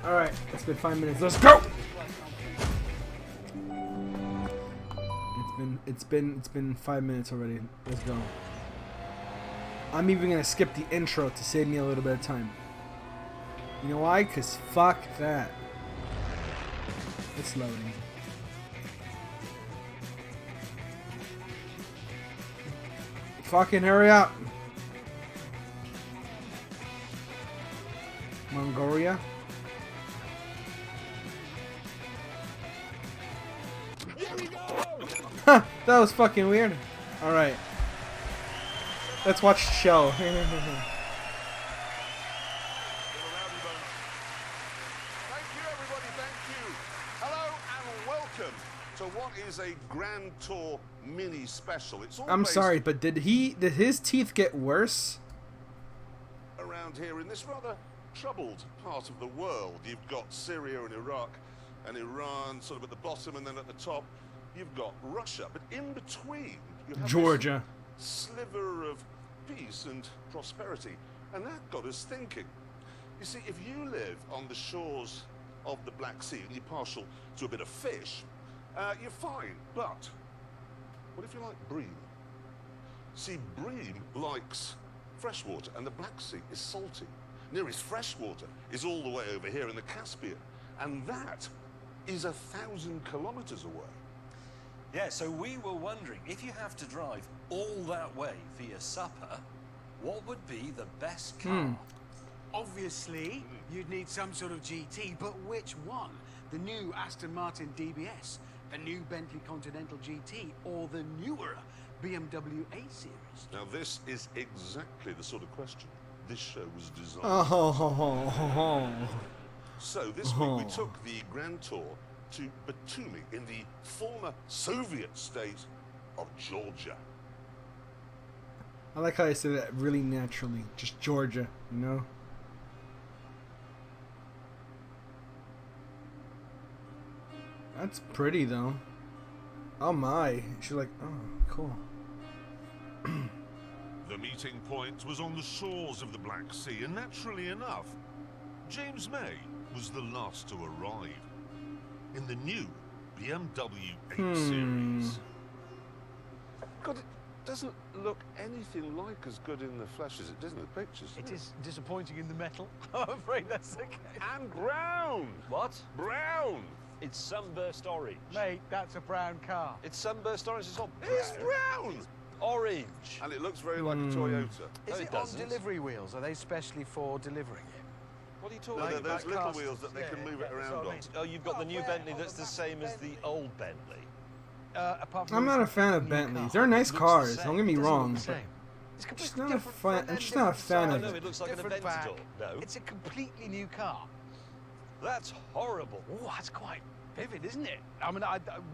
Alright, it's been 5 minutes. Let's go! It's been 5 minutes already. Let's go. I'm even gonna skip the intro to save me a little bit of time. You know why? Cause fuck that. It's loading. Fucking hurry up. Mongolia. Huh, that was fucking weird. Alright. Let's watch the show. Thank you, everybody. Thank you. Hello and welcome to what is a Grand Tour mini special. It's all I'm based sorry, but did his teeth get worse? around here in this rather troubled part of the world. You've got Syria and Iraq and Iran sort of at the bottom, and then at the top you've got Russia. But in between you have Georgia. this sliver of peace and prosperity, and that got us thinking. You see, if you live on the shores of the Black Sea and you're partial to a bit of fish, you're fine. But what if you like bream? See, bream likes fresh water, and the Black Sea is salty. Nearest fresh water is all the way over here in the Caspian, and that is 1,000 kilometers away. Yeah, so we were wondering, if you have to drive all that way for your supper, what would be the best car? Obviously, you'd need some sort of GT, but which one? The new Aston Martin DBS, the new Bentley Continental GT, or the newer BMW A Series? Now, this is exactly the sort of question this show was designed. Oh. So this week we took the Grand Tour to Batumi in the former Soviet state of Georgia. I like how I said that really naturally. Just Georgia, you know? That's pretty though. Oh my. She's like, oh, cool. The meeting point was on the shores of the Black Sea, and naturally enough, James May was the last to arrive in the new BMW 8 Series. God, it doesn't look anything like as good in the flesh as it does in the pictures. It is disappointing in the metal. I'm afraid that's the case. And brown! What? Brown! It's sunburst orange. Mate, that's a brown car. It's sunburst orange. It's not It's brown! orange. And it looks very like a Toyota. Is No, it it on doesn't. delivery wheels? Are they specially for delivering it? What are you talking No, about? there's like little casters. wheels that they can move it that's around what I on. mean. Oh, you've got the new where Bentley on that's the same as the old Bentley. Apart from I'm not a fan of new Bentleys. car. They're nice Looks the cars. same. Don't get me It doesn't look wrong. the same. It's Just completely not a different fan. front I'm end, just not a different fan I of know it. it looks like an different back. Aventador. No, It's a completely new car. that's horrible. Oh, that's quite vivid, isn't it? I mean,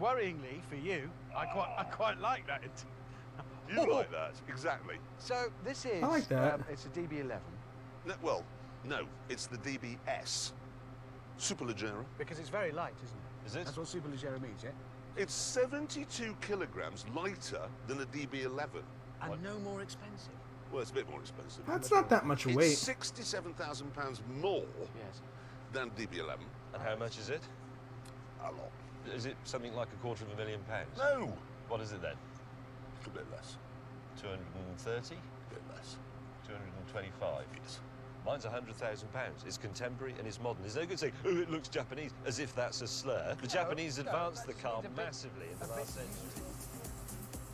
worryingly for you, I quite like that. You like that? Exactly. So this is. I like that. It's a DB11 No, well, no, it's the DBS. Superleggera. because it's very light, isn't it? Is it? That's what Superleggera means, yeah. It's 72 kilograms lighter than a DB11. And no more expensive. Well, it's a bit more expensive. That's not that much It's weight. £67,000 more Yes. than DB11. And how much is it? A lot. Is it something like £250,000? No! What is it then? A bit less. 230? A bit less. 225? Yes. Mine's £100,000. It's contemporary and it's modern. There's no good saying, oh, it looks Japanese, as if that's a slur. The Japanese advanced the car massively in the last century.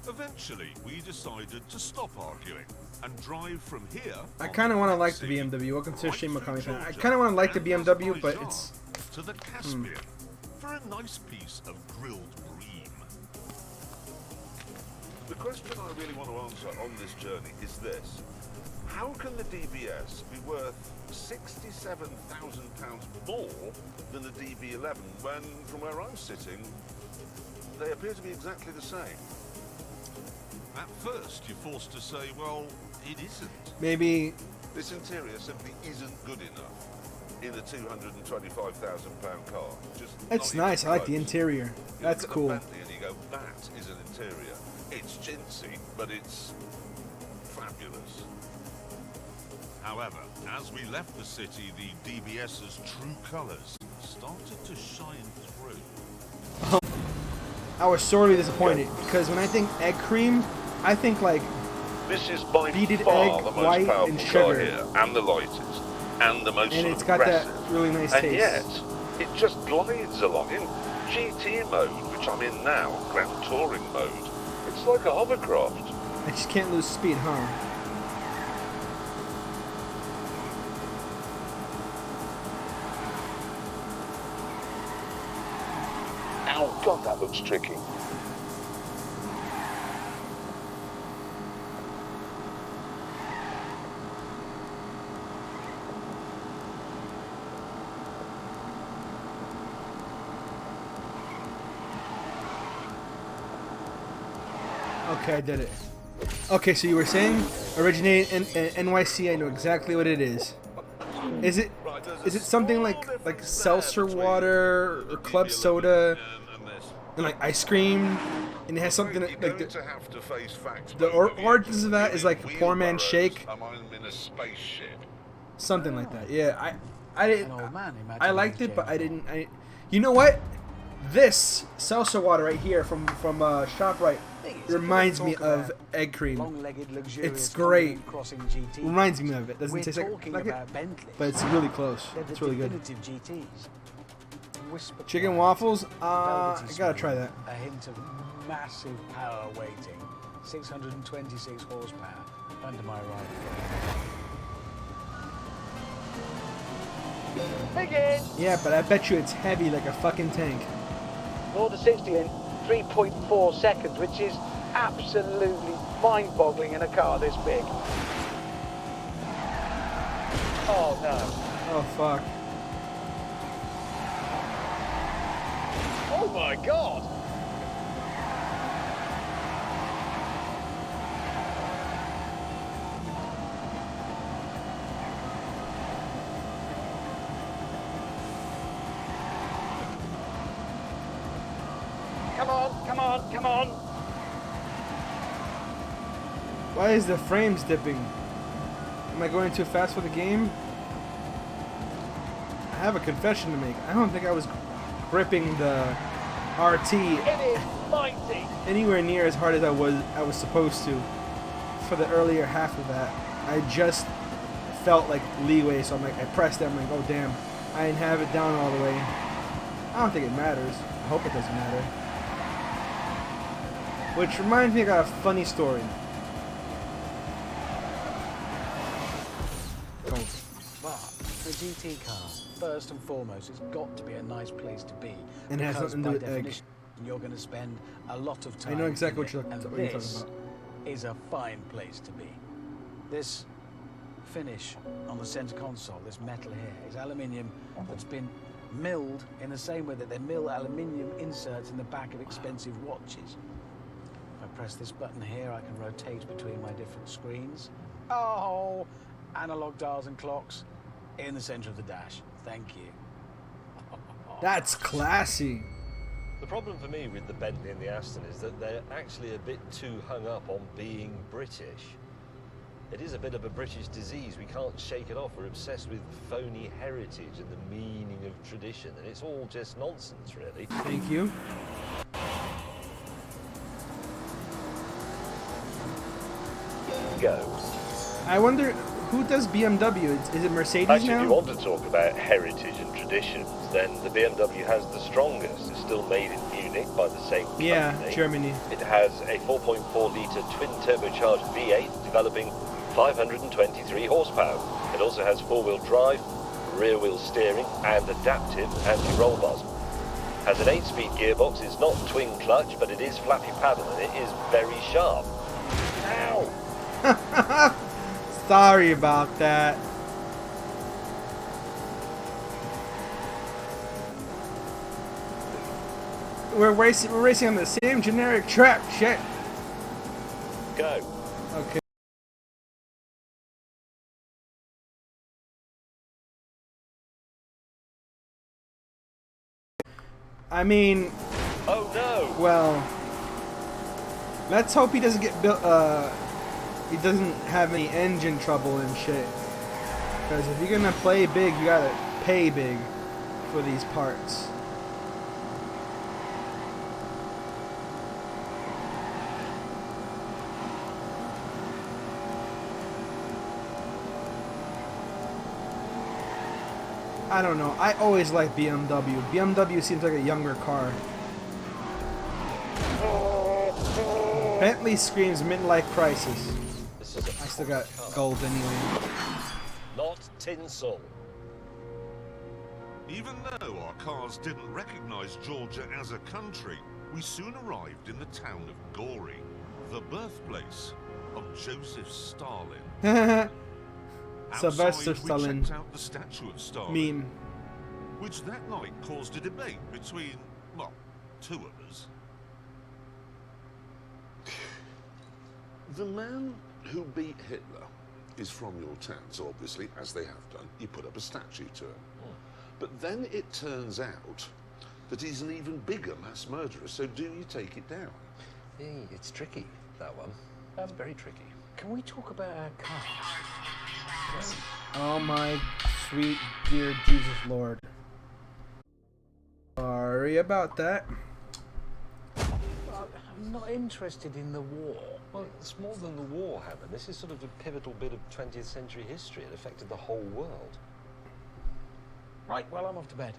Eventually, we decided to stop arguing and drive from here. I kind of want to like the BMW. Welcome to Shane McCauley fan. I kind of want to like the BMW, but it's to the Caspian for a nice piece of grilled bream. The question I really want to answer on this journey is this: how can the DBS be worth £67,000 more than the DB11 when, from where I'm sitting, they appear to be exactly the same? At first, you're forced to say, well, it isn't. maybe. This interior simply isn't good enough in a £225,000 car. Just It's not nice. even I like the close. interior. You That's look at cool. the Bentley and you go, that is an interior. It's chintzy, but it's fabulous. However, as we left the city, the DBS's true colours started to shine through. I was sorely disappointed because when I think egg cream, I think like This is by beaded far egg, the most white, powerful and car sugar. here, and the lightest, and the most and sort it's of got that aggressive. really nice And taste. yet, it just glides along in GT mode, which I'm in now, Grand Touring mode. It's like a hovercraft. I just can't lose speed, huh? Ow, God, that looks tricky. Okay, I did it. Okay, so you were saying originated in NYC. I know exactly what it is. Is it something like seltzer water or club soda and like ice cream, and it has something like the origins of that is like poor man's shake, I'm in a spaceship. something like that. Yeah, I didn't. An old man I liked it, but I didn't. You know what? This seltzer water right here from ShopRite reminds me of egg cream. Long-legged, luxurious It's great. crossing GT. Reminds me of it. Doesn't We're taste talking like it, about Bentleys. but it's really close. They're the It's really good. definitive GTs. Whisper Chicken quiet, waffles. velvety I gotta try smooth, that. A hint of massive power weighting, 626 horsepower under my right. Begin. Yeah, but I bet you it's heavy like a fucking tank. 0 to 60 in 3.4 seconds, which is absolutely mind-boggling in a car this big. Oh no. Oh fuck. Oh my god. Come on, come on, come on. Why is the frames dipping? Am I going too fast for the game? I have a confession to make. I don't think I was gripping the RT It is mighty. anywhere near as hard as I was supposed to for the earlier half of that. I just felt like leeway, so I pressed it. I'm like, oh damn, I didn't have it down all the way. I don't think it matters. I hope it doesn't matter. Which reminds me, I got a funny story. But a GT car, first and foremost, it's got to be a nice place to be. And it has because something to by do with egg. definition, you're going to spend a lot of time. I know exactly in what it, and you're talking this about. is a fine place to be. This finish on the center console, this metal here, is aluminium that's been milled in the same way that they mill aluminium inserts in the back of expensive watches. If I press this button here, I can rotate between my different screens. Oh, analog dials and clocks in the center of the dash. Thank you. That's classy. The problem for me with the Bentley and the Aston is that they're actually a bit too hung up on being British. It is a bit of a British disease. We can't shake it off. We're obsessed with phony heritage and the meaning of tradition, and it's all just nonsense, really. Thank you. Go. I wonder who does BMW? Is it Mercedes Actually, now? if you want to talk about heritage and traditions, then the BMW has the strongest. It's still made in Munich by the same company. Yeah, Germany. It has a 4.4-litre twin-turbocharged V8 developing 523 horsepower. It also has four-wheel drive, rear-wheel steering, and adaptive anti-roll bars. Has an 8-speed gearbox. It's not twin clutch, but it is flappy paddle, and it is very sharp. Ow! Sorry about that. We're racing on the same generic track. Shit. Go. Okay. I mean, Oh no! well, let's hope he doesn't get built. He doesn't have any engine trouble and shit. Because if you're gonna play big, you gotta pay big for these parts. I don't know. I always like BMW. BMW seems like a younger car. Bentley screams midlife crisis. This is a I still got gold anyway. not tinsel. Even though our cars didn't recognize Georgia as a country, we soon arrived in the town of Gori, the birthplace of Joseph Stalin. Sylvester Outside, we Stalin checked out the statue of Stalin, meme. which that night caused a debate between, well, two of us. The man who beat Hitler is from your town, so obviously, as they have done, you put up a statue to him. But then it turns out that he's an even bigger mass murderer, so do you take it down? Hey, it's tricky, that one. Very tricky. Can we talk about our cars? Oh my sweet dear Jesus Lord. Sorry about that. I'm not interested in the war. Well, it's more than the war, Hammond. This is sort of a pivotal bit of 20th century history. It affected the whole world. Right, well, I'm off to bed.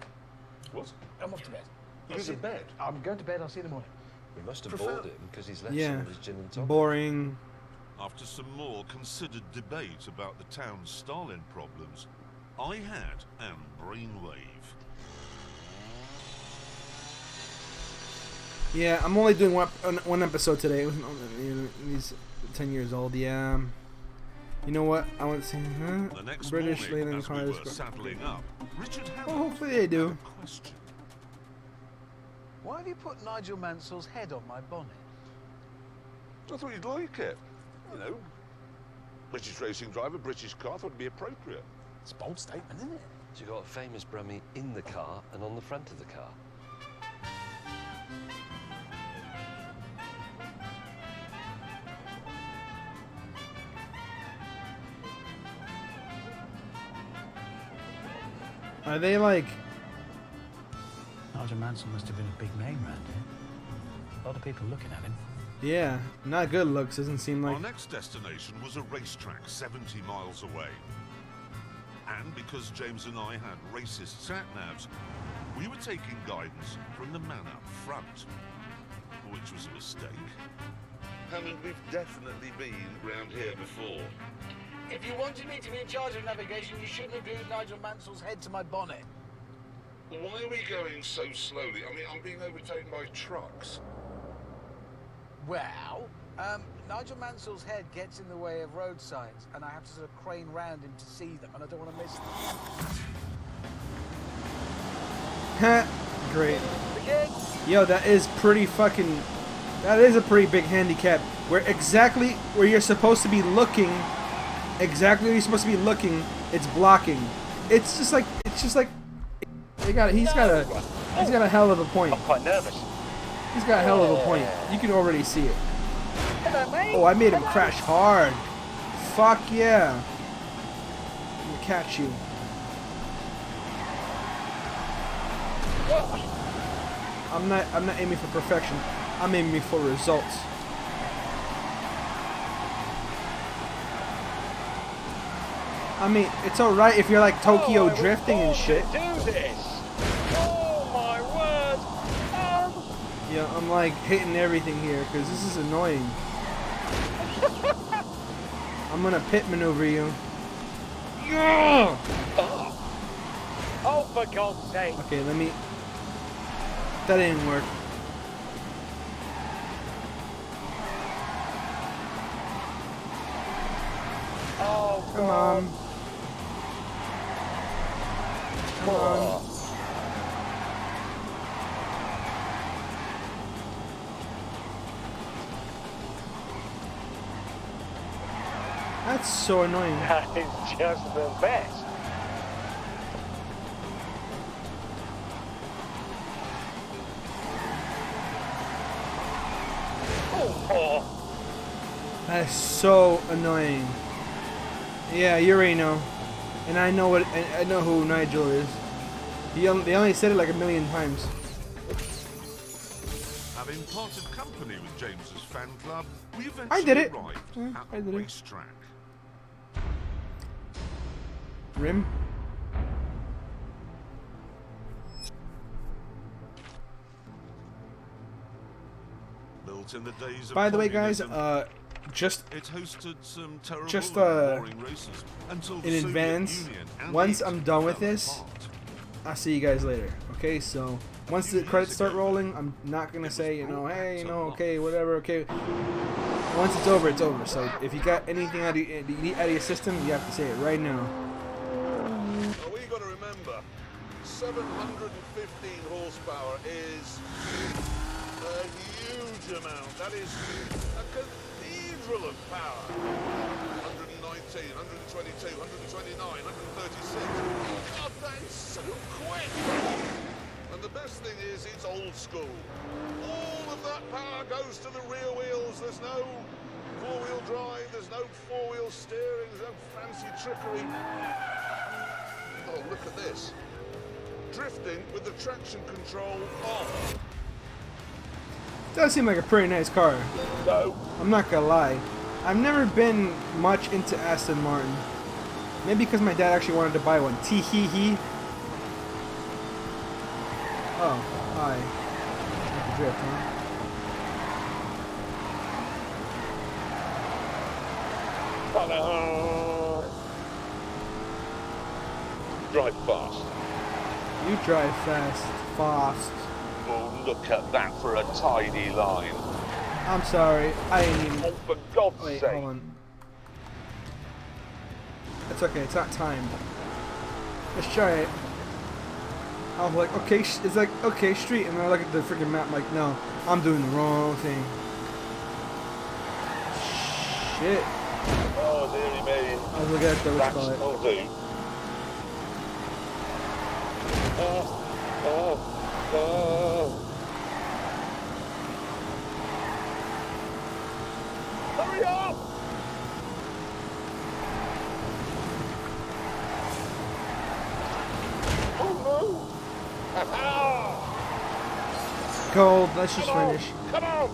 What? I'm off to bed. You go to bed? I'm going to bed. I'll see you in the morning. We must have bored him because he's left some Yeah. of his gin and tonic. Boring. After some more considered debate about the town's Stalin problems, I had an brainwave. Yeah, I'm only doing one episode today. He's 10 years old. Yeah. You know what? I want to say, The next British morning, Leyland as we cars. were saddling up, Richard had Well, hopefully they do. a question. Why have you put Nigel Mansell's head on my bonnet? I thought you'd like it. You know, British racing driver, British car, thought it'd be appropriate. It's a bold statement, isn't it? So you got a famous Brummie in the car and on the front of the car. Are they like? Nigel Mansell must have been a big name round here. A lot of people looking at him. Yeah, not good looks. Doesn't seem like. Our next destination was a racetrack 70 miles away. And because James and I had racist sat-navs, we were taking guidance from the man up front, which was a mistake. Hammond, we've definitely been round here before. If you wanted me to be in charge of navigation, you shouldn't have glued Nigel Mansell's head to my bonnet. Why are we going so slowly? I mean, I'm being overtaken by trucks. Well, Nigel Mansell's head gets in the way of road signs, and I have to sort of crane round him to see them, and I don't want to miss them. Great. Again. Yo, that is pretty fucking. That is a pretty big handicap. Where exactly where you're supposed to be looking, exactly where you're supposed to be looking, it's blocking. It's just like He's got a hell of a point. I'm quite nervous. He's got a hell of a point. You can already see it. Hello, mate. Oh, I made him crash hard. Fuck yeah. I'm gonna catch you. I'm not aiming for perfection. I'm aiming for results. I mean, it's alright if you're like Tokyo drifting and shit. Do this. Oh my word. Yeah, I'm like hitting everything here because this is annoying. I'm gonna pit maneuver you. Yeah! Oh, for God's sake. Okay, let me. That didn't work. Oh, Come on. Come on. That's so annoying. That is just the best. Oh. That is so annoying. Yeah, you already know. And I know what I know who Nigel is. They only said it like a million times. Having parted company with James's fan club, we eventually I did it. arrived Yeah, at I the did it. racetrack. Rim. Built in the days of By the way, guys, communism, just it hosted some terrible just, and boring races until the in Soviet advance, Union and once the I'm East done with fell this, apart. I'll see you guys later. Okay, so once the credits start rolling, I'm not gonna say, you know, hey, you know, okay, whatever, okay. Once it's over, it's over. So if you got anything out of your system, you have to say it right now. Now we got to remember, 715 horsepower is a huge amount. That is a cathedral of power. 119, 122, 129, 136. God, that's so quick. And the best thing is, it's old school. All of that power goes to the rear wheels. There's no four-wheel drive. There's no four-wheel steering. There's no fancy trickery. Oh, look at this. Drifting with the traction control off. Does seem like a pretty nice car. No. I'm not gonna lie. I've never been much into Aston Martin. Maybe because my dad actually wanted to buy one. Tee hee hee. Oh, hi. Like a drift, huh? Drive fast. You drive fast. Fast. Oh, look at that for a tidy line. I'm sorry. I ain't even... Oh, for God's Wait, sake. hold on. It's okay, it's not timed. Let's try it. I'm like, okay, it's like, okay, street, and then I look at the freaking map, like, no, I'm doing the wrong thing. Shit. Oh, dearie me. I was looking at the, what you call it. That'll do. Hurry up! Oh no! Gold, let's just finish. Come on!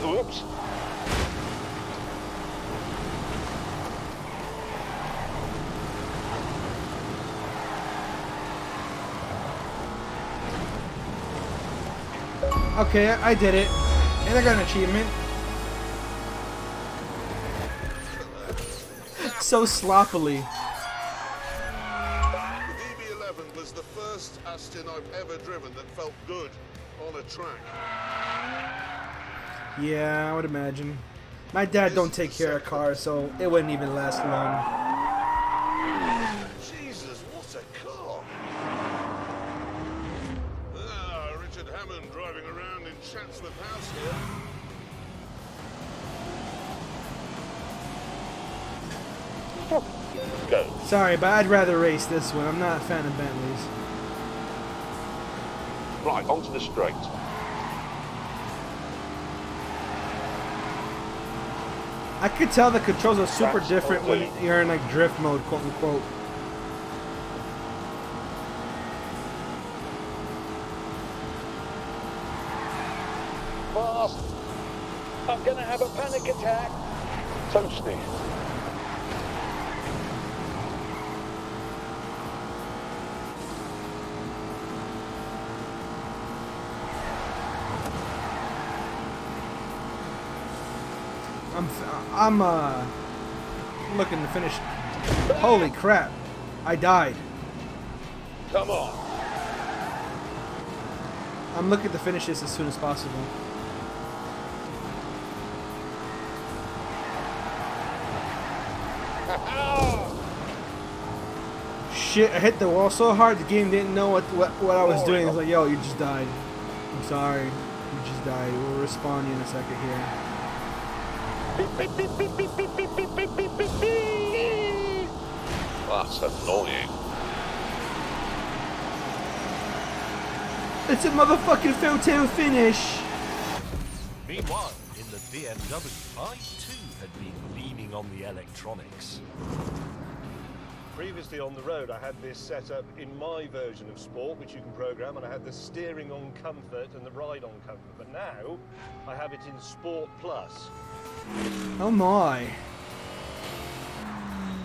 Whoops. Okay, I did it. And I got an achievement. So sloppily. The DB11 was the first Aston I've ever driven that felt good on a track. Yeah, I would imagine. My dad don't take care of cars, so it wouldn't even last long. Jesus, what a car! Ah, Richard Hammond driving around in Chatsworth House here. Go. Sorry, but I'd rather race this one. I'm not a fan of Bentleys. Right, onto the straight. I could tell the controls are super That's different when okay. you're in like drift mode, quote unquote. Fast! I'm gonna have a panic attack! Toasty. I'm looking to finish. Holy crap! I died. Come on. I'm looking to finish this as soon as possible. Shit! I hit the wall so hard the game didn't know what I was doing. It was like, yo, you just died. I'm sorry. You just died. We'll respawn you in a second here. That's annoying. It's a motherfucking Fairtail finish. Rewind in the BMW. I too had been leaning on the electronics. Previously on the road, I had this set up in my version of Sport, which you can program, and I had the steering on Comfort and the ride on Comfort. But now, I have it in Sport Plus. Oh my.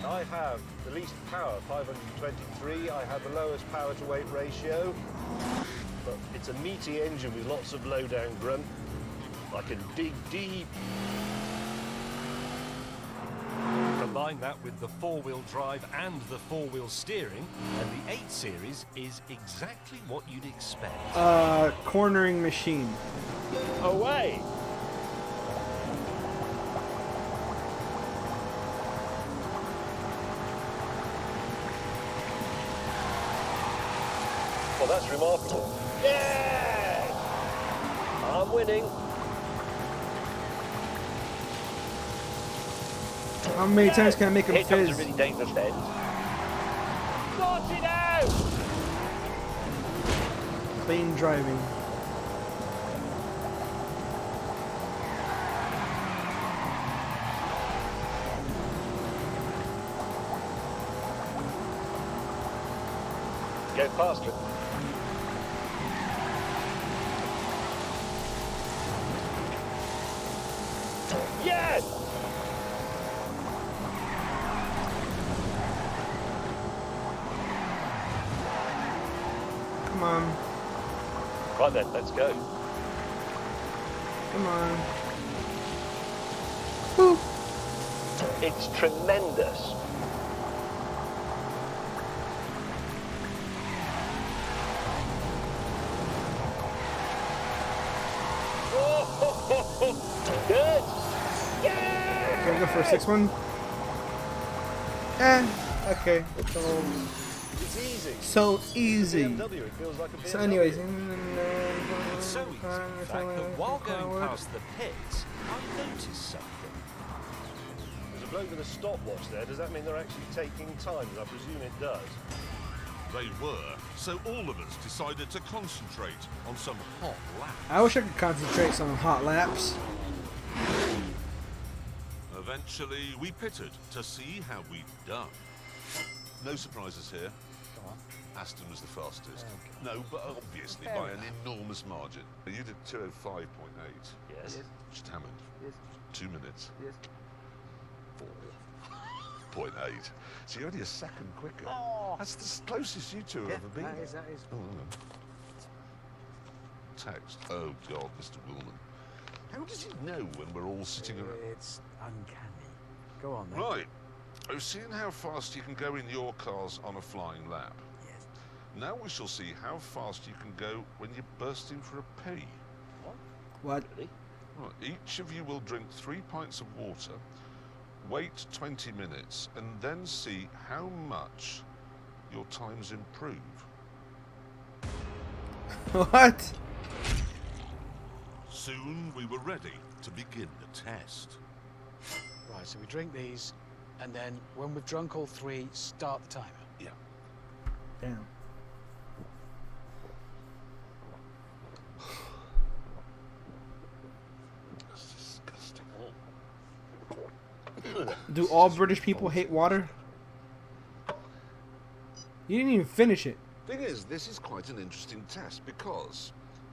I have the least power, 523. I have the lowest power to weight ratio. But it's a meaty engine with lots of low down grunt. I can dig deep. Combine that with the four-wheel drive and the four-wheel steering, and the 8 Series is exactly what you'd expect. Cornering machine. Away! Well, that's remarkable. Yeah! I'm winning. How many times can I make him Here comes a fizz? really dangerous bend. Sort it out! Clean driving. Go faster. Yes! Come on. Right then, let's go. Come on. Woo. It's tremendous. Good. Can we go for a 6-1? Okay. It's easy. So easy. BMW, it feels like a BMW. So anyways. It's so easy, in fact, that while going past the pits, I noticed something. There's a bloke with a stopwatch there. Does that mean they're actually taking time? I presume it does. They were, so all of us decided to concentrate on some hot laps. I wish I could concentrate on hot laps. Eventually, we pitted to see how we'd done. No surprises here. Aston was the fastest. No, but obviously by an enormous margin. You did 2:05.8. Yes. Just Hammond. 2 minutes. 4.8. So you're only a second quicker. That's the closest you two have ever been. That is. Oh, hang on. Text. Oh God, Mr. Willman. How does he know when we're all sitting around? It's uncanny. Go on then. Right. I've seen how fast you can go in your cars on a flying lap. Yes. Now we shall see how fast you can go when you're bursting for a pee. What? Really? Right. Each of you will drink 3 pints of water, wait 20 minutes, and then see how much your times improve. What? Soon we were ready to begin the test. Right, so we drink these, and then when we've drunk all 3, start the timer. Yeah. Damn. That's disgusting. Do all British people hate water? You didn't even finish it. Thing is, this is quite an interesting test because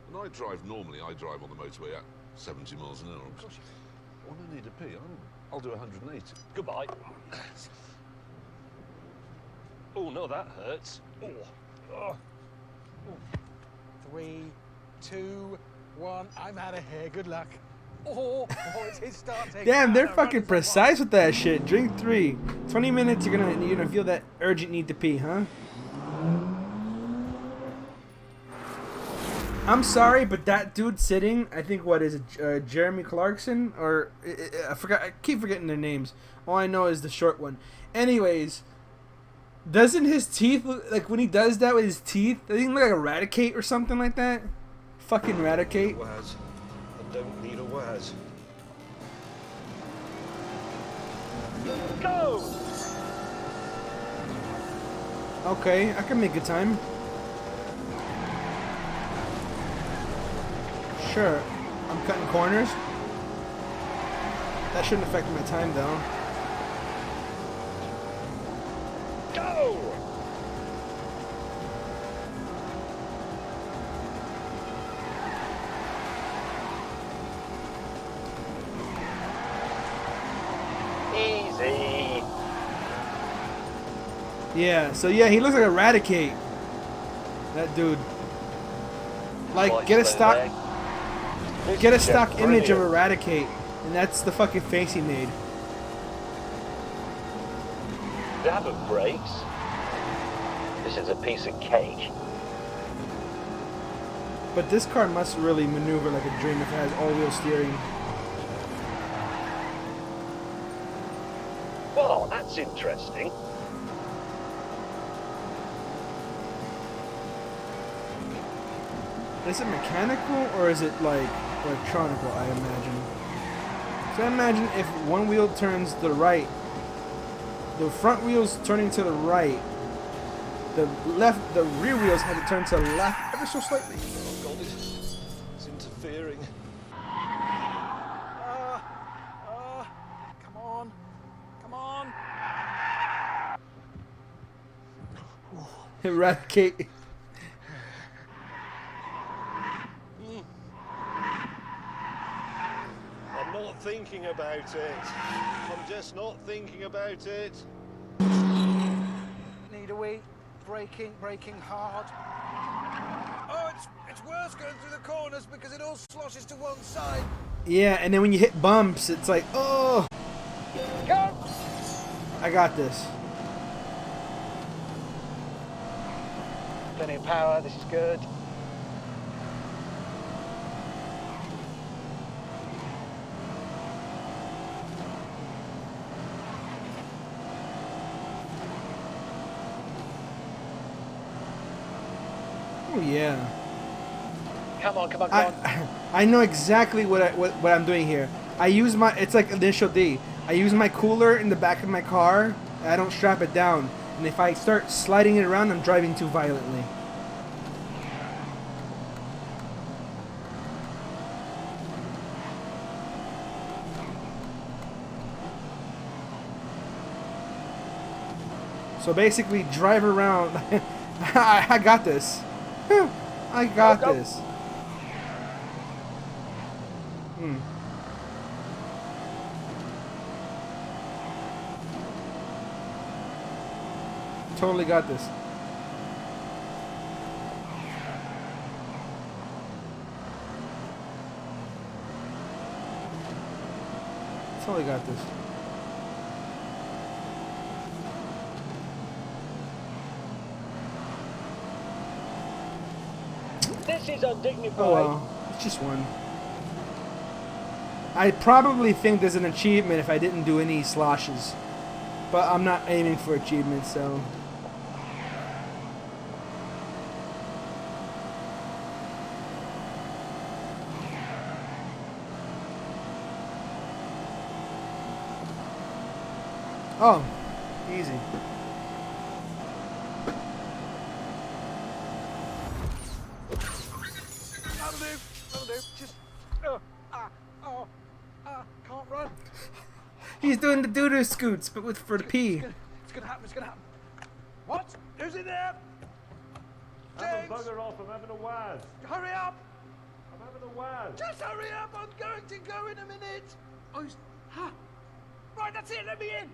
when I drive normally, I drive on the motorway at 70 miles an hour. When I need a pee, I'll do 180. Goodbye. Oh, no, that hurts. Oh. Oh. 3, 2, 1. I'm out of here. Good luck. Oh, it's his start taking. Damn, they're fucking precise with that shit. Drink 3. 20 minutes, you're gonna feel that urgent need to pee, huh? I'm sorry, but that dude sitting, I think, what is it, Jeremy Clarkson? Or, I forgot, I keep forgetting their names. All I know is the short one. Anyways, doesn't his teeth look, like when he does that with his teeth, doesn't he look like a Raticate or something like that? Fucking Raticate. Waz. I don't need a Waz. Go! Okay, I can make a time. Sure. I'm cutting corners. That shouldn't affect my time though. Go! Easy. Yeah, so yeah, he looks like Eradicate. That dude. Like, Nice get a play stock, there. get a This is stock image of brilliant. Eradicate, and that's the fucking face he made. Dab of brakes. This is a piece of cake. But this car must really maneuver like a dream if it has all-wheel steering. Well, that's interesting. Is it mechanical or is it like electronical, I imagine? So I imagine if one wheel turns to the right, the front wheel's turning to the right, the rear wheels had to turn to the left ever so slightly. Oh God, it's interfering. Come on. Come on. Eradicate. I'm not thinking about it. I'm just not thinking about it. Need a wee. Braking hard. Oh, it's worse going through the corners because it all sloshes to one side. Yeah, and then when you hit bumps, it's like, oh, Go! I got this. Plenty of power, this is good. Oh yeah. Come on, come on, come on. I know exactly what I'm doing here. I use my, it's like Initial D. I use my cooler in the back of my car. And I don't strap it down. And if I start sliding it around, I'm driving too violently. So basically, drive around. I got this. I got Go. this. Totally got this. Totally got this. This is undignified. Oh well, it's just one. I probably think there's an achievement if I didn't do any sloshes. But I'm not aiming for achievements, so... Oh, easy. That'll do. That'll do. Just. Can't run. He's doing the doo-doo scoots, but with for the P. It's gonna happen. It's gonna happen. What? Who's in there? Have James, a bugger off, I'm having a waz. hurry up! I'm having a waz. Just hurry up! I'm going to go in a minute. Oh, right, that's it. Let me in.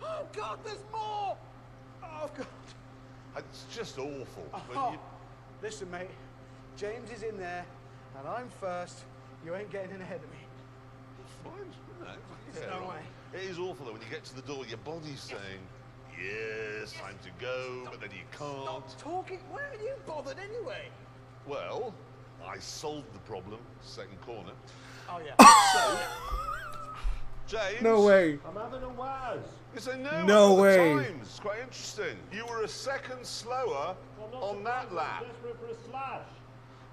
Oh God, there's more. Oh God. It's just awful. But Oh, you, listen, mate. James is in there, and I'm first. You ain't getting in ahead of me. fine, no, There's no way. It is awful though when you get to the door, your body's saying, yes, time to go, but then you can't. Stop talking. Why are you bothered anyway? Well, I solved the problem, second corner. Oh yeah. So, James. No way. I'm having a waz. You say no. No at the way. Times. It's quite interesting. You were a second slower I'm not on that surprised, lap. I'm desperate for a slash.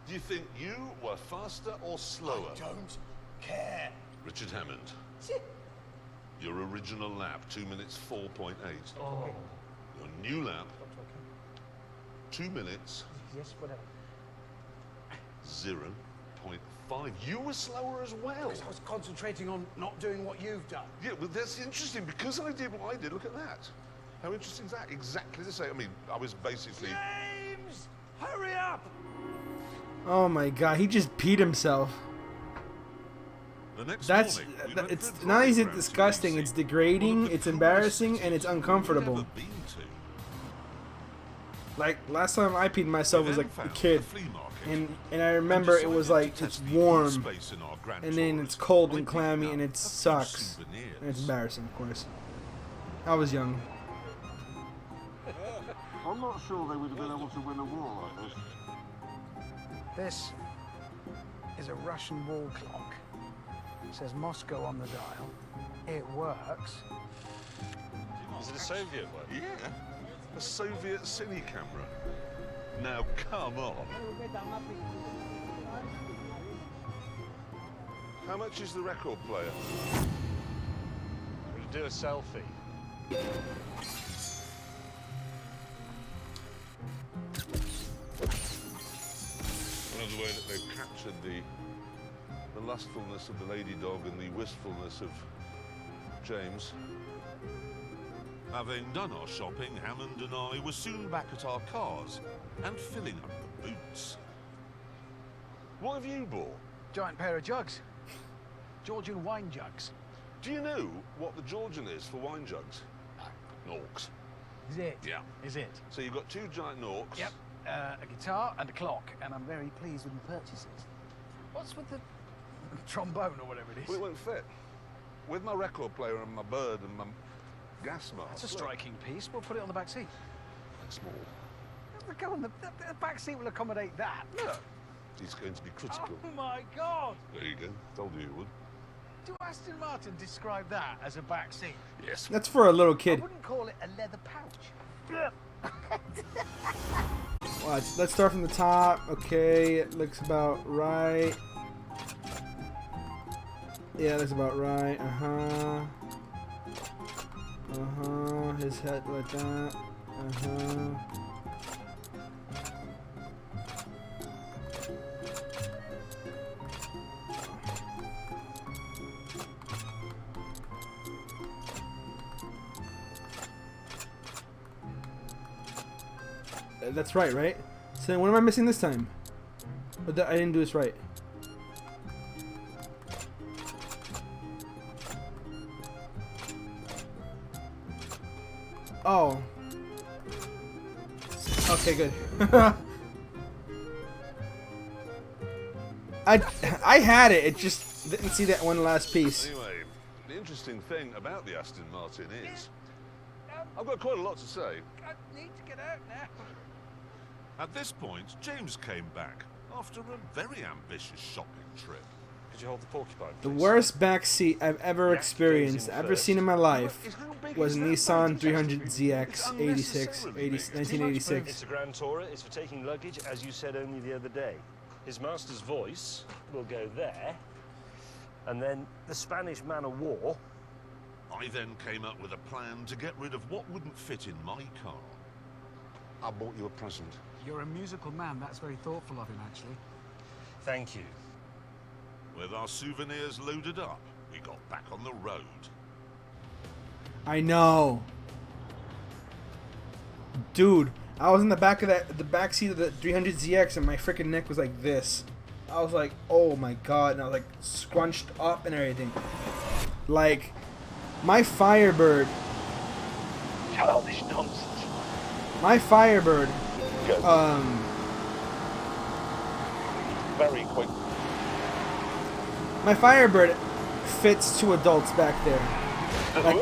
Do you think you were faster or slower? I don't care. Richard Hammond. Your original lap, 2 minutes 4.8. Oh. Your new lap, 2 minutes Yes, whatever. 0.5. 5, you were slower as well. I was concentrating on not doing what you've done. Yeah, well, that's interesting because I did what I did. Look at that. How interesting is that? Exactly the same. I mean, I was basically... James! Hurry up! Oh my god, he just peed himself. The next That's morning, we went it's for a not only is drive it round disgusting, Tbilisi, it's one degrading, of the it's embarrassing, and it's coolest uncomfortable. I've ever been to. Like last time I peed myself We was then like a found kid, a flea market and I remember it was like decided it's to test the warm, space in our Grand and then Taurus it's cold by and picking clammy, up and a it few sucks, souvenirs. and it's embarrassing, of course. I was young. I'm not sure they would have been able to win a war like this. This is a Russian wall clock. It says Moscow on the dial. It works. Is it a Soviet one? Yeah, a Soviet cine camera. Now, come on. How much is the record player? We'll do a selfie. Another way that they've captured the lustfulness of the lady dog and the wistfulness of James. Having done our shopping, Hammond and I were soon back at our cars and filling up the boots. What have you bought? Giant pair of jugs. Georgian wine jugs. Do you know what the Georgian is for wine jugs? Norks. Is it? Yeah. Is it? So you've got 2 giant Norks. Yep. A guitar and a clock, and I'm very pleased with the purchases. What's with the trombone or whatever it Well, is? it won't fit. With my record player and my bird and my gas mask. That's a look, striking piece. We'll put it on the back seat. it's small. Go on, the back seat will accommodate that. Look. It's going to be critical. Oh my God! There you go. Told you it would. Do Aston Martin describe that as a back seat? Yes. That's for a little I kid. wouldn't call it a leather pouch. Watch. Let's start from the top. Okay, it looks about right. Yeah, that's about right. His head like that. That's right, right? So then what am I missing this time? But I didn't do this right. Oh. Okay, good. I had it. It just didn't see that one last piece. Anyway, the interesting thing about the Aston Martin is I've got quite a lot to say. I need to get out now. At this point, James came back after a very ambitious shopping trip. Could you hold the porcupine, The please? worst backseat I've ever experienced, ever seen in my life, was Nissan 300ZX 86, 1986. It's a Grand Tourer. It's for taking luggage, as you said only the other day. His master's voice will go there, and then the Spanish man of war. I then came up with a plan to get rid of what wouldn't fit in my car. I bought you a present. You're a musical man. That's very thoughtful of him, actually. Thank you. With our souvenirs loaded up, we got back on the road. I know. Dude, I was in the back of the back seat of the 300ZX and my freaking neck was like this. I was like, oh my god, and I was like scrunched up and everything. Like, my Firebird. Childish nonsense. My Firebird. Very quick. My Firebird fits 2 adults back there.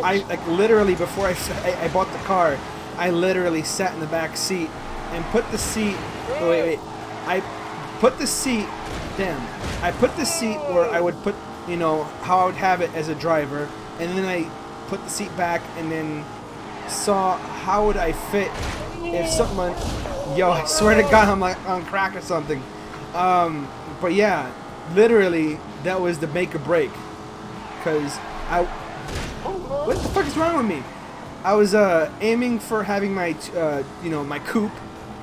Like literally before I bought the car, I literally sat in the back seat and put the seat. Wait. I put the seat. Damn. I put the seat where I would put, you know, how I would have it as a driver, and then I put the seat back and then saw how would I fit if someone. Yo, I swear to God, I'm like on crack or something. But yeah, literally, that was the make or break. Cause what the fuck is wrong with me? I was aiming for having my, my coupe,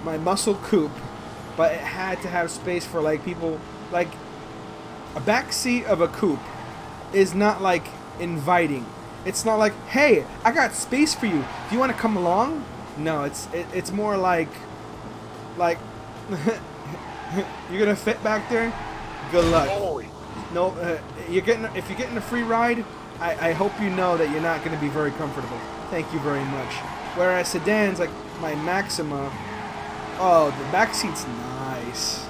my muscle coupe, but it had to have space for like people, like A back seat of a coupe is not like inviting. It's not like, hey, I got space for you. Do you want to come along? No, it's more like you're gonna fit back there. Good luck. No, if you're getting a free ride, I hope you know that you're not gonna be very comfortable. Thank you very much. Whereas sedans like my Maxima, oh, the back seat's nice.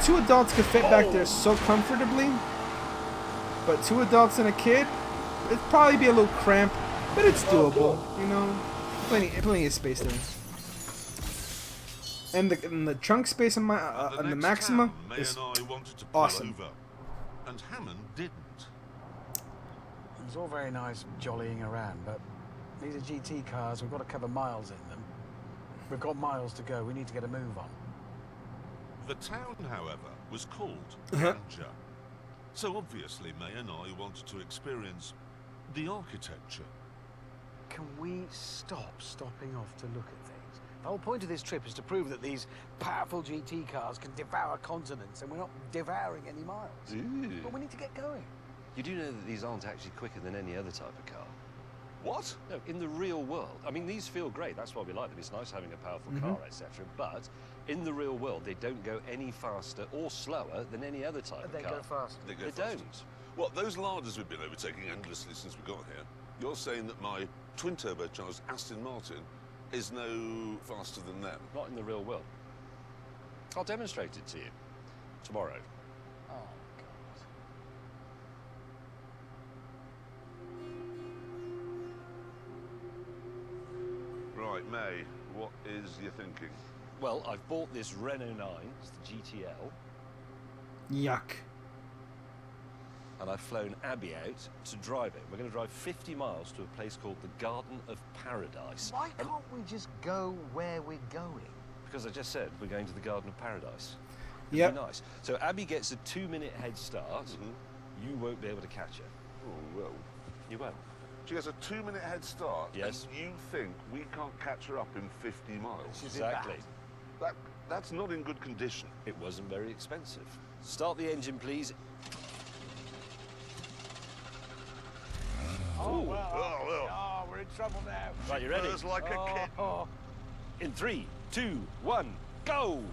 2 adults could fit back there so comfortably, but 2 adults and a kid, it'd probably be a little cramped, but it's doable. You know, plenty of space there. And the trunk space on my on the Maxima is awesome. Over, and Hammond didn't. It's all very nice jollying around, but these are GT cars. We've got to cover miles in them. We've got miles to go. We need to get a move on. The town, however, was called Ganja. So obviously May and I wanted to experience the architecture. Can we stop stopping off to look at things? The whole point of this trip is to prove that these powerful GT cars can devour continents, and we're not devouring any miles. But we need to get going. You do know that these aren't actually quicker than any other type of car? What? No, in the real world. I mean, these feel great. That's why we like them. It's nice having a powerful car, etc. But in the real world, they don't go any faster or slower than any other type of car. They go fast. They go They faster. don't. What, those larders we've been overtaking endlessly since we got here, you're saying that my twin-turbocharged Aston Martin is no faster than them? Not in the real world. I'll demonstrate it to you tomorrow. Oh, God. Right, May, what is your thinking? Well, I've bought this Renault 9, it's the GTL, Yuck. and I've flown Abby out to drive it. We're going to drive 50 miles to a place called the Garden of Paradise. Why can't we just go where we're going? Because I just said we're going to the Garden of Paradise. Yep. Be nice. So Abby gets a 2-minute head start. You won't be able to catch her. Oh, well. You won't. She has a 2-minute head start. Yes. And you think we can't catch her up in 50 miles? Exactly. That's not in good condition. It wasn't very expensive. Start the engine, please. Oh, Ooh. well. Oh, we're in trouble now. Right, you ready? Purrs like a kid. Oh. In 3, 2, 1, go!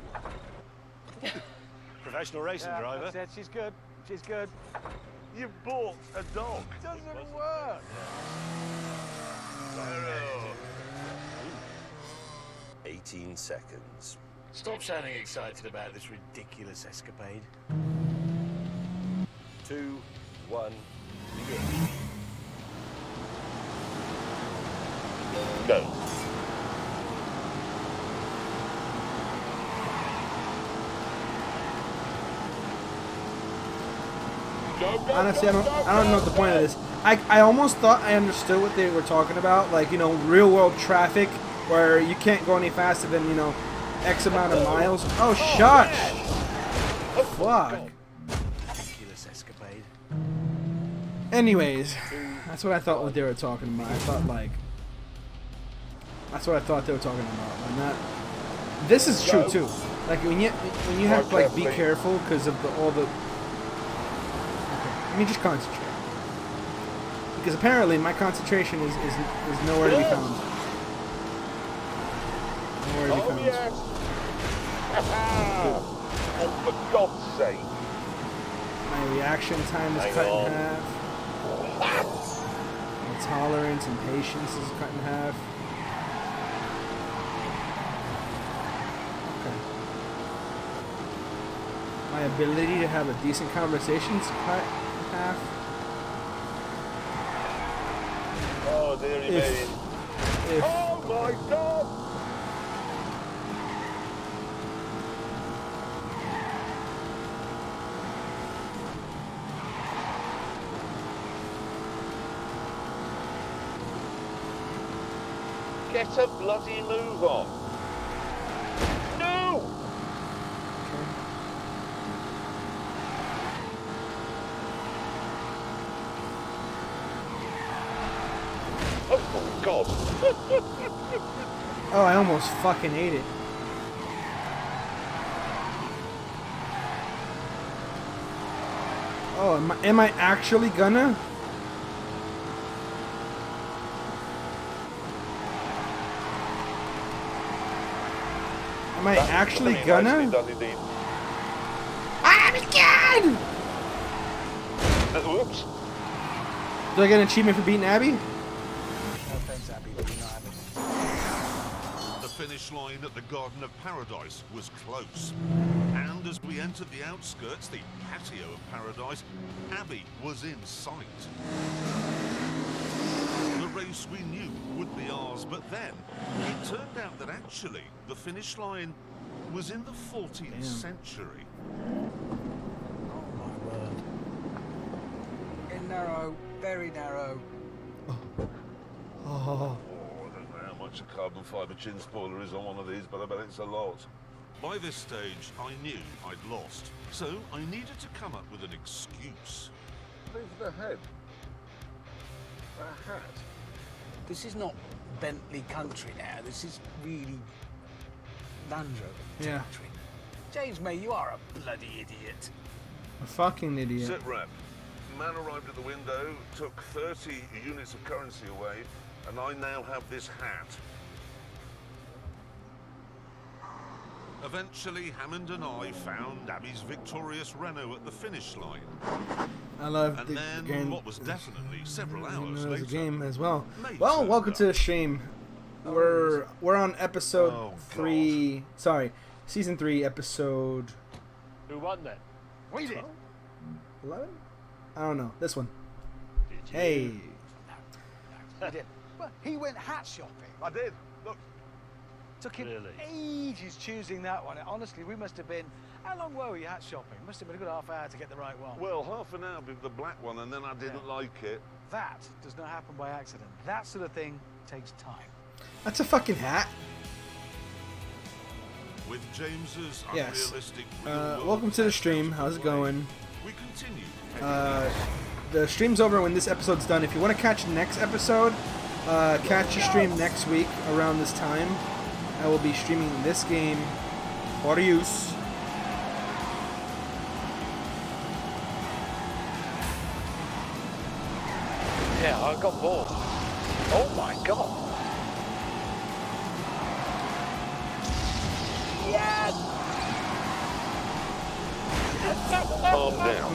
Professional racing driver. That's it. She's good. She's good. You bought a dog. Doesn't work. 18 seconds. Stop sounding excited about this ridiculous escapade. 2, 1, begin. Go. Honestly, I don't know what the point of this. I almost thought I understood what they were talking about, like, you know, real world traffic where you can't go any faster than, you know, X amount of miles. Oh, shush! Fuck. Ridiculous escapade. Anyways, that's what I thought what they were talking about. I thought, like, that's what I thought they were talking about. And that, this is true too. Like when you have to, like, be careful because of all the. Let me just concentrate. Because apparently my concentration is nowhere to be found. Nowhere to be found. Yes. Oh, for God's sake. My reaction time is cut in half. My tolerance and patience is cut in half. Okay. My ability to have a decent conversation is cut in half. Oh, dearie me. If Oh, my God. Get a bloody move on. No! Oh, my God. oh, I almost fucking ate it. Oh, am I actually gonna? Am I actually gonna? I'm again! Whoops. Do I get an achievement for beating Abby? No offense, Abby, but you're not having it. The finish line at the Garden of Paradise was close. And as we entered the outskirts, the patio of paradise, Abby was in sight. The race we knew would be ours, but then it turned out that actually the finish line was in the 14th century. Oh my word. In narrow, very narrow. Oh. Oh, I don't know how much a carbon fibre chin spoiler is on one of these, but I bet it's a lot. By this stage, I knew I'd lost, so I needed to come up with an excuse. Leave the head. A hat. This is not Bentley country now. This is really Land Rover Yeah. country. James May, you are a bloody idiot. A fucking idiot. Sit rep. Man arrived at the window, took 30 units of currency away, and I now have this hat. Eventually, Hammond and I found Abby's victorious Renault at the finish line. I love And the then, game. what was definitely several hours There's a later, game as well. May Well, turned welcome to up. the stream. We're on episode Oh, 3. Sorry, season 3, episode Who won then? We did. 11. I don't know. This one. Did you? Hey. We did. Well, he went hat shopping. I did. Look, Took him Really? ages choosing that one. Honestly, we must have been... How long were we hat shopping? Must have been a good half hour to get the right one. well, half an hour with the black one, and then I didn't like it. That does not happen by accident. That sort of thing takes time. That's a fucking hat. With James's Yes. unrealistic real-world Welcome to the stream. effect How's it out the way, going? We continue. The stream's over when this episode's done. If you want to catch the next episode, catch the stream next week around this time. I will be streaming this game for use. Yeah, I got bored. Oh my god. Yes! Calm down.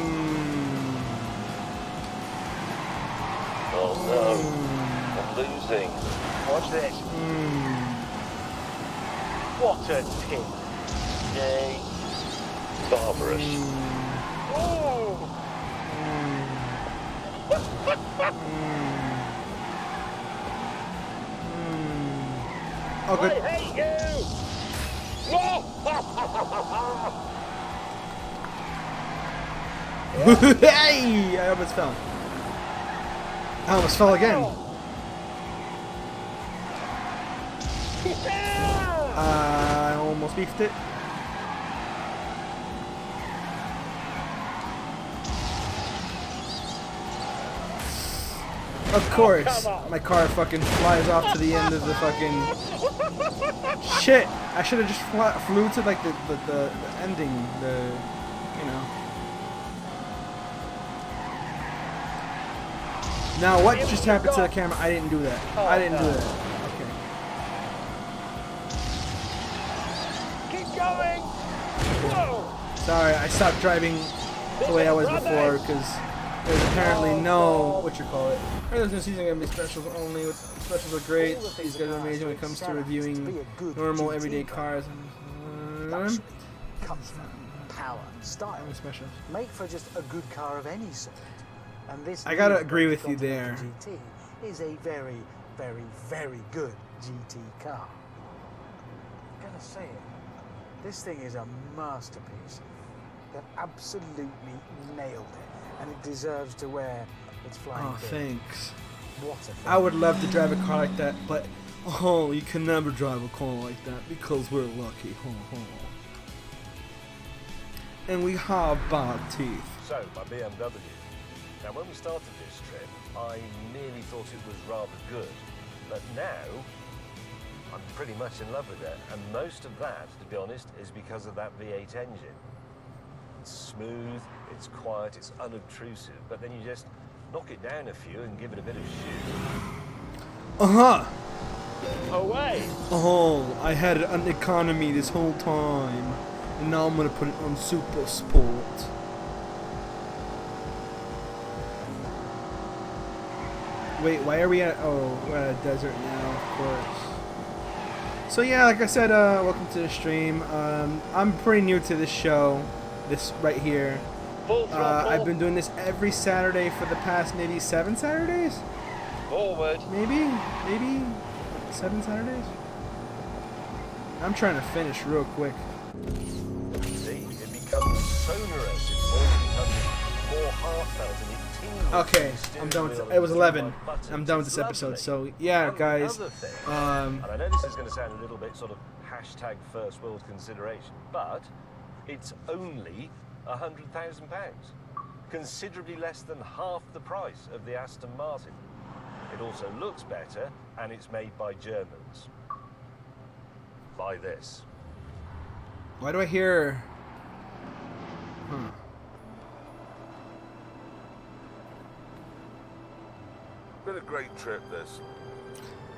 Oh no. I'm losing. Watch this. What a tip. Yay. Barbarous. Oh! Oh, good. I hate you! Hey! I almost fell. I almost fell again. I almost beefed it. Of course, my car fucking flies off to the end of the fucking... Shit! I should have just flew to like the ending, you know. Now what just happened to the camera? I didn't do that. I didn't do that. Okay. Keep going! Whoa! Sorry, I stopped driving the way I was before because there's apparently no There's no season gonna be specials only. Specials are great. These guys are amazing when it comes to reviewing normal everyday cars and Comfort, power, style. specials. Make for just a good car of any sort. And this I gotta new agree with you Continental there. GT is a very, very, very good GT car. I'm gonna say it. This thing is a masterpiece. They've absolutely nailed it, and it deserves to wear its flying Oh, bit. thanks. What a thing. I would love to drive a car like that, but oh, you can never drive a car like that because we're lucky. And we have bad teeth. So, my BMW. Now, when we started this trip, I nearly thought it was rather good. But now, I'm pretty much in love with it. And most of that, to be honest, is because of that V8 engine. It's smooth, it's quiet, it's unobtrusive, but then you just knock it down a few and give it a bit of shoot. Uh-huh. Away! Oh, I had an economy this whole time. And now I'm gonna put it on Super Sport. Wait, why are we at... Oh, we're at a desert now, of course. So yeah, like I said, welcome to the stream. I'm pretty new to this show. This right here. I've been doing this every Saturday for the past maybe 7 Saturdays? Forward! Maybe 7 Saturdays? I'm trying to finish real quick. See, it becomes sonorous, it always becomes more heartfelt and it tingles. Okay, the I'm done with steering it. It was wheel 11. and buttons. I'm done with It's this episode. lovely. So yeah, One guys. other thing, and I know this is going to sound a little bit sort of hashtag first world consideration, but it's only £100,000, considerably less than half the price of the Aston Martin. It also looks better, and it's made by Germans. Buy this. Why do I hear... Been a great trip, this.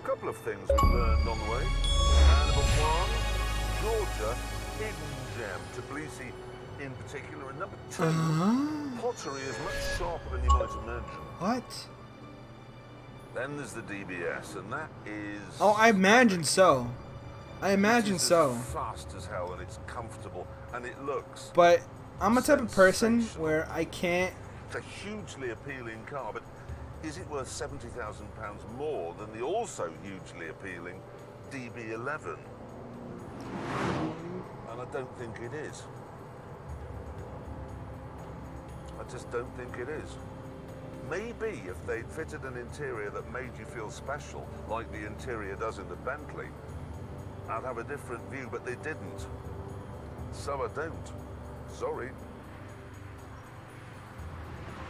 A couple of things we've learned on the way. Number one, Georgia, hidden gem. Tbilisi in particular. And number two, pottery is much sharper than you might imagine. What? Then there's the DBS, and that is... Oh, I imagine so. I imagine It is so. as fast as hell, and it's comfortable, and it looks... But I'm a type of person where I can't... It's a hugely appealing car, but is it worth £70,000 more than the also hugely appealing DB11? And I don't think it is. I just don't think it is. Maybe if they'd fitted an interior that made you feel special, like the interior does in the Bentley, I'd have a different view, but they didn't. So I don't. Sorry.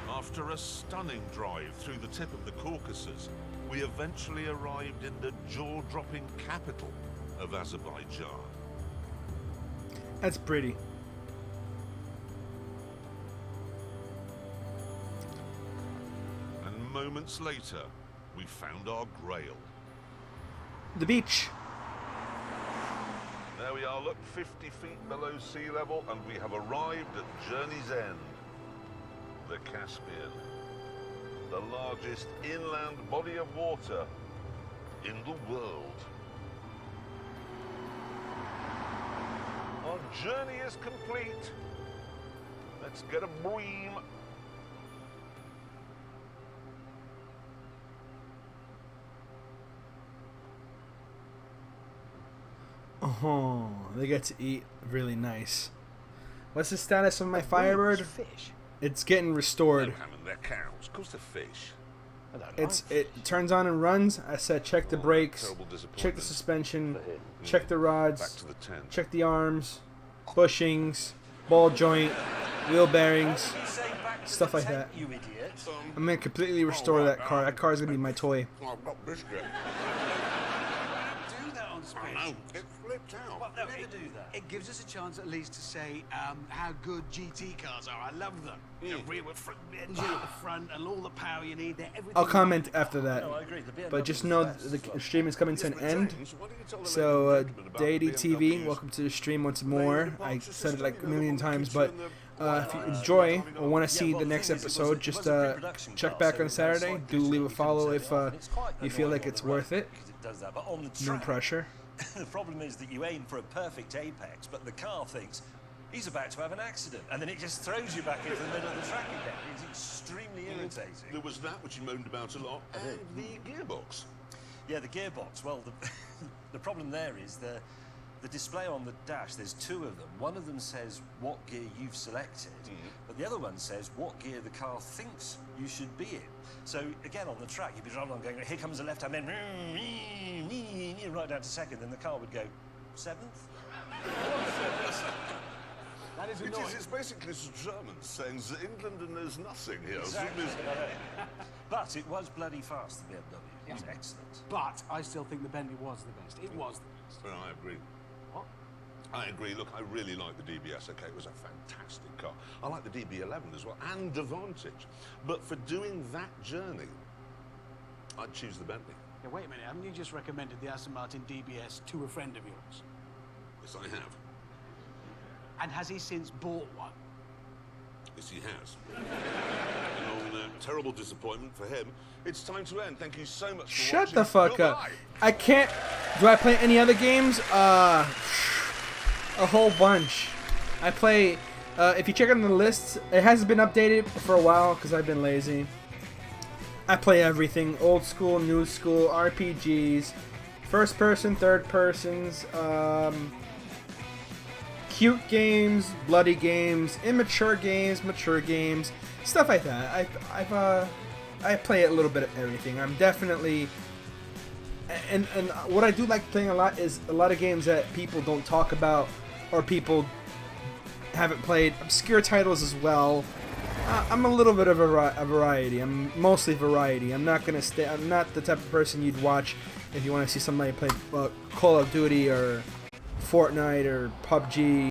After a stunning drive through the tip of the Caucasus, we eventually arrived in the jaw-dropping capital of Azerbaijan. That's pretty. And moments later, we found our grail. The beach. There we are, look, 50 feet below sea level, and we have arrived at journey's end. The Caspian, the largest inland body of water in the world. Our journey is complete. Let's get a bream. Oh, they get to eat really nice. What's the status of my Firebird? Fish. It's getting restored. They're having their cows, of course they're fish. It turns on and runs. I said check the brakes, Terrible disappointment. check the suspension, check the Back rods, to the tent. check the arms, bushings, ball joint, wheel bearings, stuff like that. You idiot. I'm gonna completely restore that car. That car's gonna be my toy. Oh, I've got biscuit. Do that on space. No, it flipped out. Well, no, it gives us a chance at least to say how good GT cars are. I love them. The rear with front engine at the front and all the power you need. They're everything. I'll comment after that. No, I agree. The BMW But just is know the best. the stream is coming to an end. James, why don't you tell the So, ladies and gentlemen about Deity the TV, BMWs? welcome to the stream once more. I said it like a million times, but if you Yeah, enjoy or want to see the next episode, just check back on Saturday. Do leave a follow if you feel like it's worth it. Because it does that, but on the No track, pressure. the problem is that you aim for a perfect apex, but the car thinks he's about to have an accident, and then it just throws you back into the middle of the track again. It's extremely irritating. There was that which you moaned about a lot, and the gearbox. Yeah, the gearbox. Well, the problem there is the display on the dash. There's two of them. One of them says what gear you've selected, but the other one says what gear the car thinks you should be in. So again, on the track, you'd be driving along going, here comes the left hand, then right down to second, then the car would go 7th. That is It annoying. is, it's basically some Germans saying that England and there's nothing here. Exactly. But it was bloody fast, the BMW. It was excellent. But I still think the Bentley was the best. It was the best. Well, I agree. What? I agree. Look, I really like the DBS. Okay, it was a fantastic car. I like the DB11 as well, and the Vantage. But for doing that journey, I'd choose the Bentley. Yeah, wait a minute, haven't you just recommended the Aston Martin DBS to a friend of yours? Yes, I have. And has he since bought one? Yes, he has. Terrible disappointment for him. It's time to end. Thank you so much for Shut watching. the fuck up. Goodbye. I can't. Do I play any other games? A whole bunch. I play. If you check on the list, it hasn't been updated for a while because I've been lazy. I play everything: old school, new school, RPGs, first person, third persons, cute games, bloody games, immature games, mature games, stuff like that. I play a little bit of everything. I'm definitely, and what I do like playing a lot is a lot of games that people don't talk about or people haven't played. Obscure titles as well. I'm a little bit of a variety. I'm mostly variety. I'm not gonna stay. I'm not the type of person you'd watch if you want to see somebody play Call of Duty or Fortnite or PUBG.